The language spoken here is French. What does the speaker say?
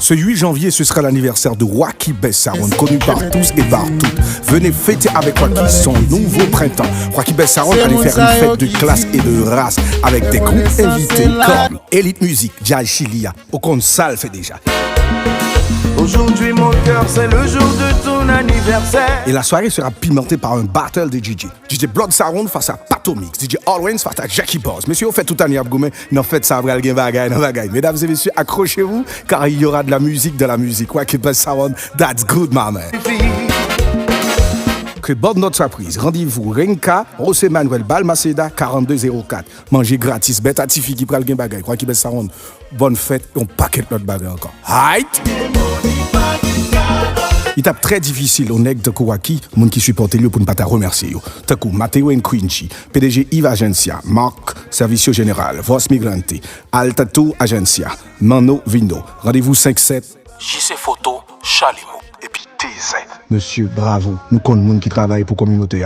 Ce 8 janvier, ce sera l'anniversaire de Rocky Bessaron, connu par tous et par toutes. Venez fêter avec Rocky son nouveau printemps. Rocky Bessaron allait faire une fête de classe et de race avec des groupes invités comme Elite Music, Jazz Chilia, au compte ça le fait déjà. Aujourd'hui mon cœur c'est le jour de ton anniversaire. Et la soirée sera pimentée par un battle de DJ. DJ Blood Saron face à Pato Mix, DJ Allwins face à Jackie Boss. Monsieur, vous faites tout un niab goumé, non faites ça, vous allez bagaille, non bagaille. Mesdames et messieurs, accrochez-vous, car il y aura de la musique de la musique. Rocky Bessaron, that's good, my man. Que bonne notre surprise. Rendez-vous Renka, José Manuel Balmaceda, 4204. Mangez gratis, bête à Tifi qui prend le bagaille. Rocky Bessaron, bonne fête et on paquette notre bagaille encore. Height! Il tape très difficile au nègre de Kouaki, moun qui supporte lui pour ne pas te remercier. Takou, Matteo Nkwinchi, PDG Yves Agencia, Marc, Servicio Général, Vos Migrante, Altato Agencia, Mano Vindo. Rendez-vous 5-7. JC Photo, Chalimou. Et puis TZ. Monsieur, bravo. Nous connaissons moun qui travaille pour la communauté.